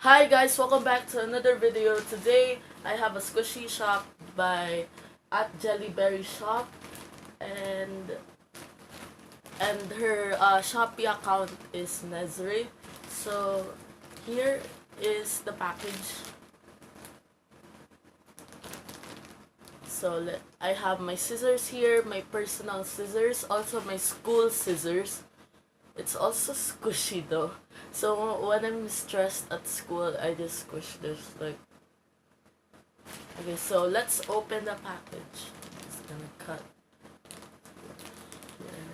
Hi guys, welcome back to another video. Today I have a squishy shop by at JellyBerryShop, and her Shopee account is Nezri. So here is the package. So I have my scissors here, my personal scissors, also my school scissors. It's also squishy though. So when I'm stressed at school, I just squish this like. Okay, so let's open the package. Just gonna cut here.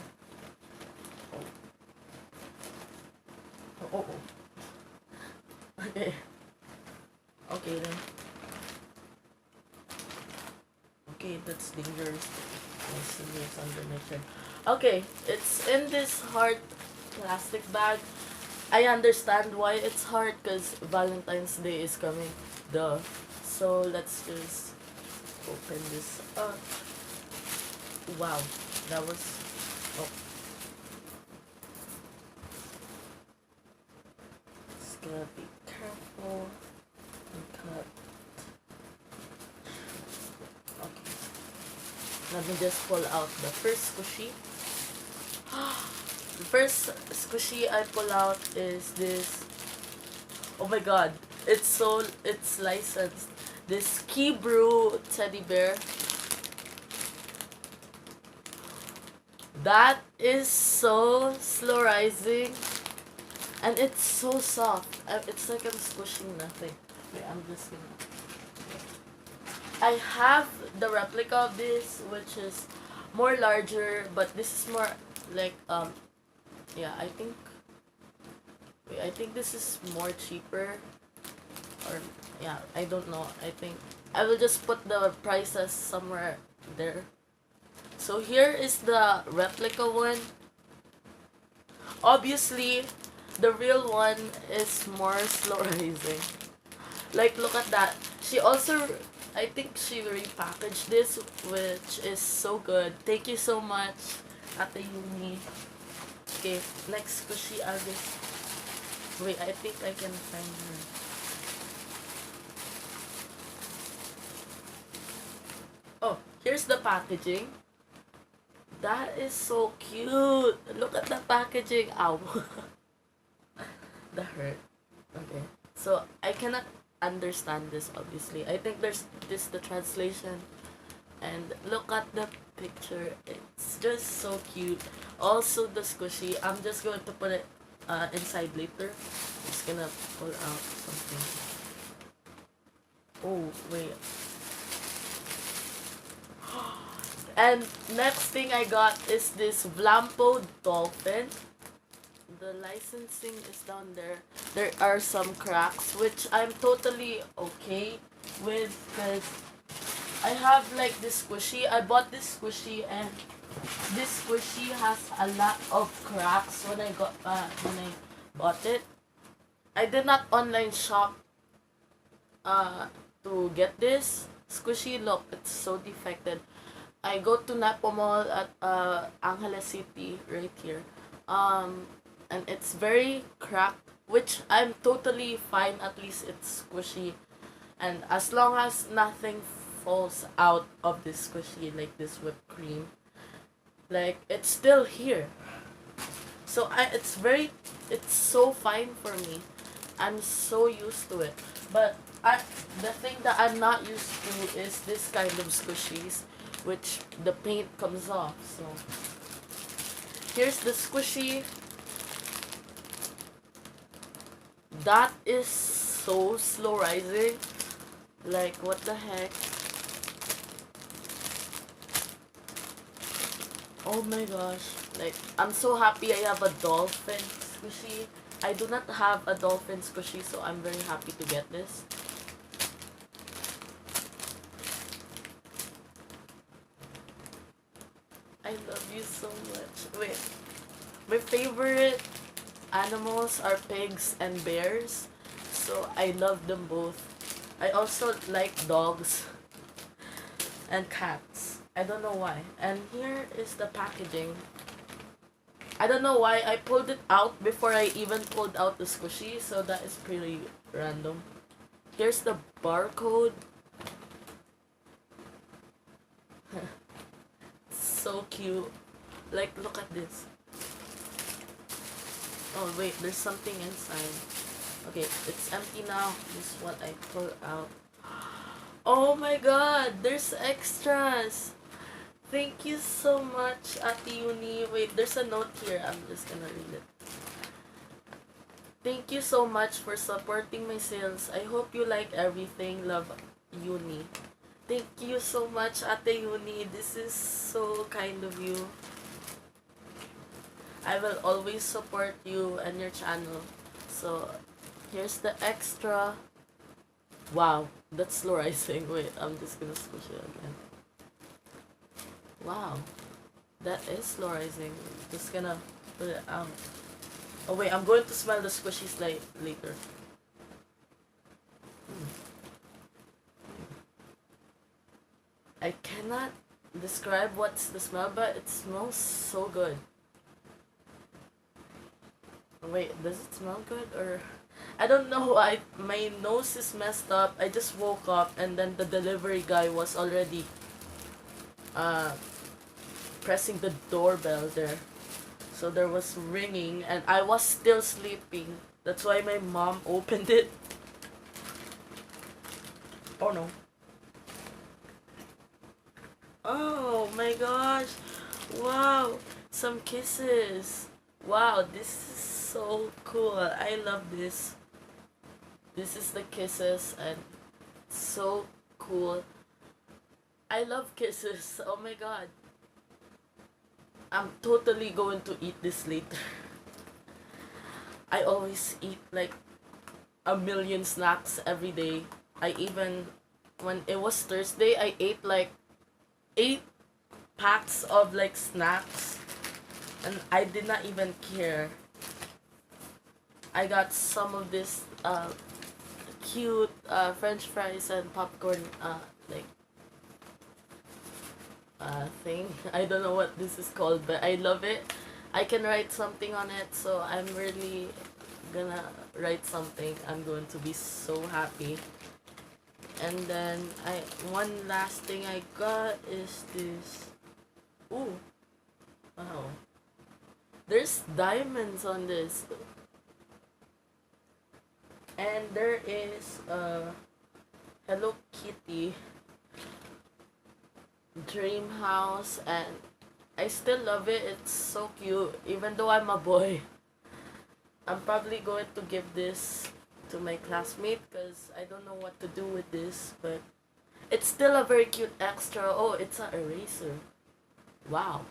Oh. Okay. Okay then. Okay, that's dangerous. My scissors underneath. Okay, it's in this hard plastic bag. I understand why it's hard because Valentine's Day is coming. Duh. So let's just open this up. Wow, that was. Oh. Just gotta be careful and cut. Okay. Let me just pull out the first squishy. The first squishy I pull out is this. Oh my god, it's licensed. This Key Brew teddy bear. That is so slow rising, and it's so soft. It's like I'm squishing nothing. Wait, I'm just gonna. I have the replica of this, which is more larger, but this is more like yeah, I think this is more cheaper, or yeah, I don't know. I think I will just put the prices somewhere there. So here is the replica one. Obviously, the real one is more slow rising. Like, look at that. She also, I think she repackaged this, which is so good. Thank you so much, Ate Yumi. Okay, next squishy I'll just... Wait, I think I can find her. Oh, here's the packaging. That is so cute. Look at the packaging. Ow. That hurt. Okay. So, I cannot understand this, obviously. I think there's this the translation. And look at the picture. It's just so cute. Also, the squishy. I'm just going to put it inside later. I'm just gonna pull out something. Oh, wait. And next thing I got is this Vlampo dolphin. The licensing is down there. There are some cracks, which I'm totally okay with, because I have like this squishy. I bought this squishy, and this squishy has a lot of cracks when I bought it. I did not online shop to get this squishy. Look, it's so defected. I go to Napo Mall at Angeles City right here. And it's very cracked, which I'm totally fine. At least it's squishy, and as long as nothing falls out of this squishy, like this whipped cream, like it's still here. So it's so fine for me. I'm so used to it. But the thing that I'm not used to is this kind of squishies, which the paint comes off. So here's the squishy. That is so slow rising. Like, what the heck? Oh my gosh. Like, I'm so happy I have a dolphin squishy. I do not have a dolphin squishy, so I'm very happy to get this. I love you so much. Wait. My favorite animals are pigs and bears, so I love them both. I also like dogs and cats. I don't know why. And here is the packaging. I don't know why I pulled it out before I even pulled out the squishy, so that is pretty random. Here's the barcode. So cute. Like, look at this. Oh wait, there's something inside. Okay, it's empty now. This is what I pull out. Oh my god, there's extras. Thank you so much, Ate Uni. Wait, there's a note here. I'm just gonna read it. Thank you so much for supporting my sales. I hope you like everything. Love, Uni. Thank you so much, Ate Uni. This is so kind of you. I will always support you and your channel. So, here's the extra. Wow, that's slow rising. Wait, I'm just gonna squish it again. Wow, that is slow rising. Just gonna put it out. Oh wait, I'm going to smell the squishies later. I cannot describe what's the smell, but it smells so good. Wait, does it smell good or... I don't know, my nose is messed up. I just woke up and then the delivery guy was already pressing the doorbell there. So there was ringing and I was still sleeping. That's why my mom opened it. Oh no. Oh my gosh. Wow. Some kisses. Wow, this is so cool. I love this. This is the kisses and so cool. I love kisses. Oh my god. I'm totally going to eat this later. I always eat like a million snacks every day. I even, when it was Thursday, I ate like 8 packs of like snacks. And I did not even care. I got some of this cute french fries and popcorn like thing. I don't know what this is called, but I love it. I can write something on it, so I'm really gonna write something. I'm going to be so happy. And then one last thing I got is this. Ooh, wow. There's diamonds on this. And there is a Hello Kitty dream house, and I still love it. It's so cute. Even though I'm a boy, I'm probably going to give this to my classmate because I don't know what to do with this, but it's still a very cute extra. Oh, it's an eraser. Wow.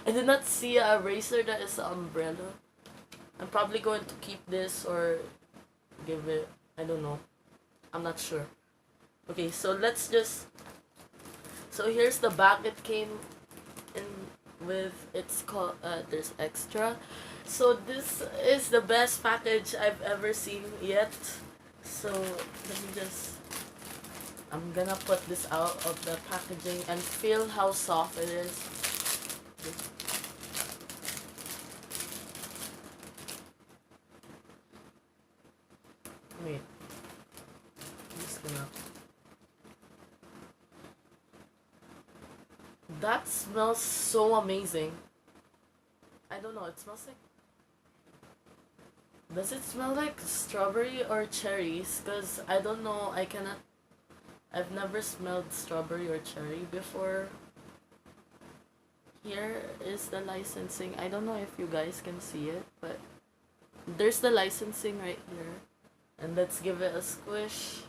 I did not see a eraser that is an umbrella. I'm probably going to keep this or give it. I don't know. I'm not sure. Okay, so let's just... So here's the bag it came in with. It's called... there's extra. So this is the best package I've ever seen yet. So let me just... I'm gonna put this out of the packaging and feel how soft it is. Wait. I'm just gonna... That smells so amazing. I don't know, it smells like... Does it smell like strawberry or cherries? Because I don't know, I cannot... I've never smelled strawberry or cherry before. Here is the licensing. I don't know if you guys can see it, but there's the licensing right here. And let's give it a squish.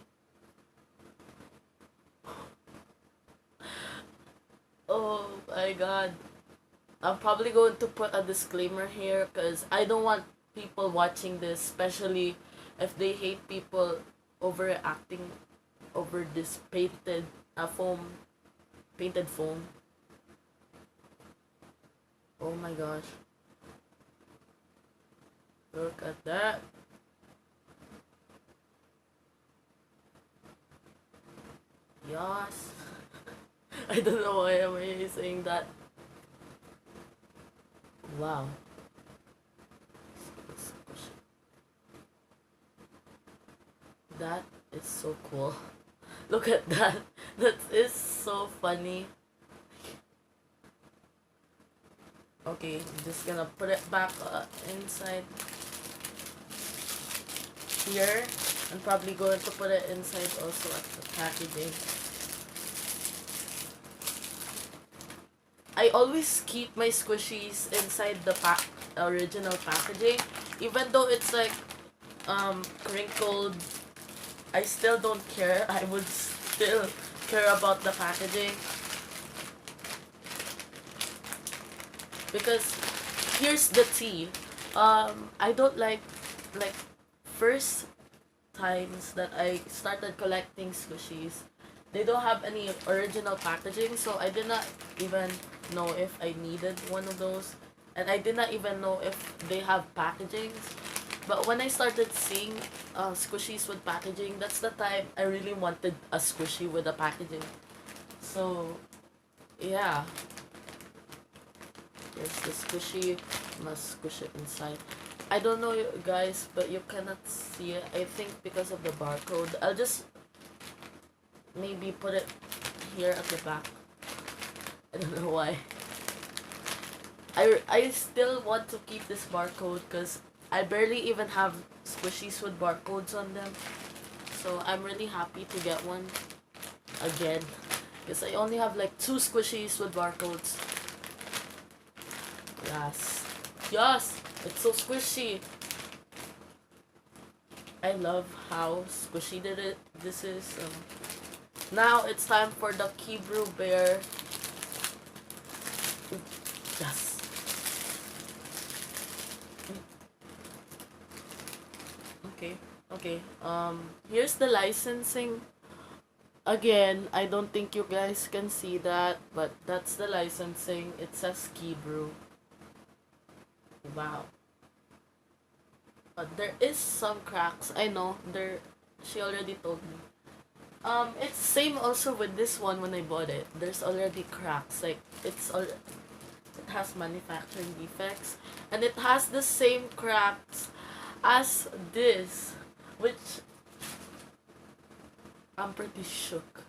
Oh my god. I'm probably going to put a disclaimer here because I don't want people watching this, especially if they hate people overacting over this painted foam. Oh my gosh. Look at that. Yes. I don't know why am I saying that. Wow. That is so cool. Look at that. That is so funny. Okay, I'm just gonna put it back inside here. I'm probably going to put it inside also at the packaging. I always keep my squishies inside the original packaging, even though it's like crinkled. I still don't care. I would still care about the packaging, because here's the tea. I don't like first times that I started collecting squishies, they don't have any original packaging, so I did not even know if I needed one of those, and I did not even know if they have packagings. But when I started seeing squishies with packaging, that's the time I really wanted a squishy with a packaging. So yeah, here's the squishy. Must squish it inside. I don't know, guys, but you cannot see it. I think because of the barcode. I'll just maybe put it here at the back. I don't know why. I still want to keep this barcode because I barely even have squishies with barcodes on them. So I'm really happy to get one again, because I only have like 2 squishies with barcodes. Yes. Yes! It's so squishy. I love how squishy this is. Now it's time for the Kibru Bear. Yes. Okay. Here's the licensing. Again, I don't think you guys can see that, but that's the licensing. It says Kibru. Wow. There is some cracks. I know. She already told me. It's same also with this one when I bought it. There's already cracks. Like it has manufacturing defects, and it has the same cracks as this, which I'm pretty shook.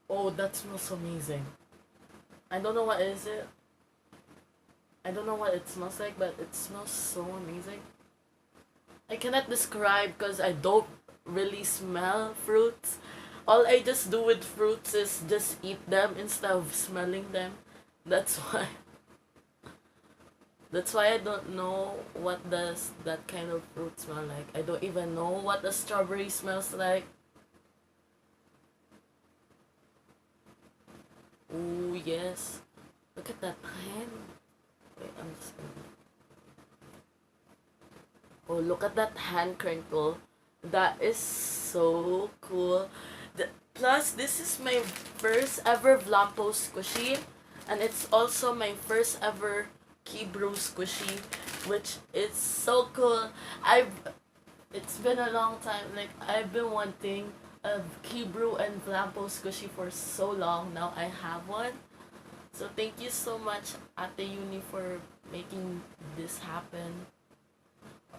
Oh, that smells amazing. I don't know what is it. I don't know what it smells like, but it smells so amazing. I cannot describe because I don't really smell fruits. All I just do with fruits is just eat them instead of smelling them. That's why. That's why I don't know what does that kind of fruit smell like. I don't even know what a strawberry smells like. Ooh, yes. Look at that hand. Wait, I'm just gonna... Oh, look at that hand crinkle. That is so cool. Plus, this is my first ever Vlampo squishy. And it's also my first ever Kibru squishy, which is so cool. It's been a long time. Like, I've been wanting a Kibru and Vlampo squishy for so long. Now I have one. So thank you so much, Ate Uni, for making this happen.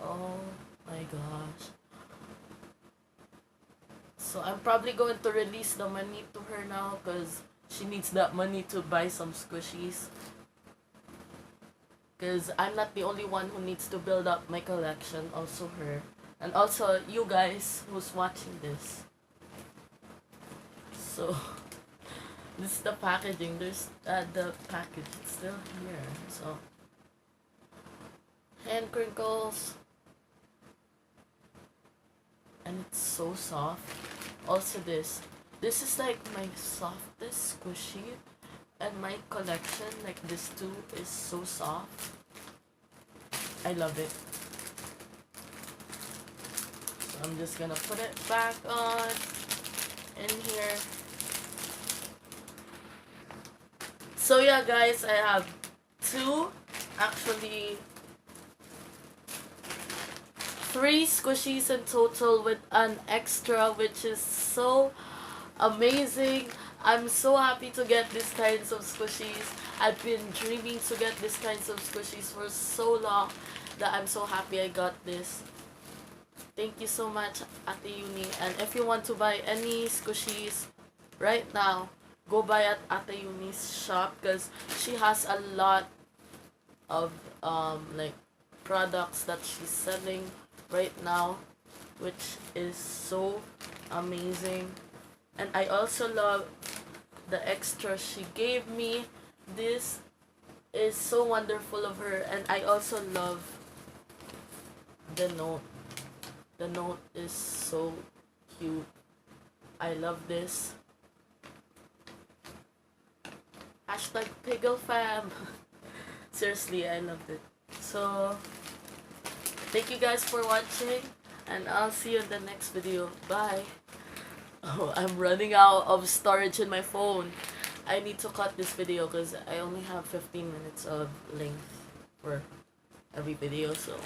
Oh my gosh. So I'm probably going to release the money to her now because she needs that money to buy some squishies. Because I'm not the only one who needs to build up my collection, also her. And also you guys who's watching this. So, this is the packaging. There's the package. It's still here. So, hand crinkles. And it's so soft. Also this is like my softest squishy, and my collection, like this too, is so soft. I love it. So I'm just gonna put it back on in here. So yeah, guys, I have 2, actually 3 squishies in total with an extra, which is so amazing. I'm so happy to get these kinds of squishies. I've been dreaming to get these kinds of squishies for so long. that I'm so happy I got this. Thank you so much, Ate Eunny. And if you want to buy any squishies right now, go buy at Ate Eunny's shop because she has a lot of like products that she's selling right now, which is so amazing. And I also love the extra she gave me. This is so wonderful of her, and I also love the note. The note is so cute. I love this. Hashtag Piggle Fam. Seriously, I loved it. So, thank you guys for watching, and I'll see you in the next video. Bye. Oh, I'm running out of storage in my phone. I need to cut this video because I only have 15 minutes of length for every video, so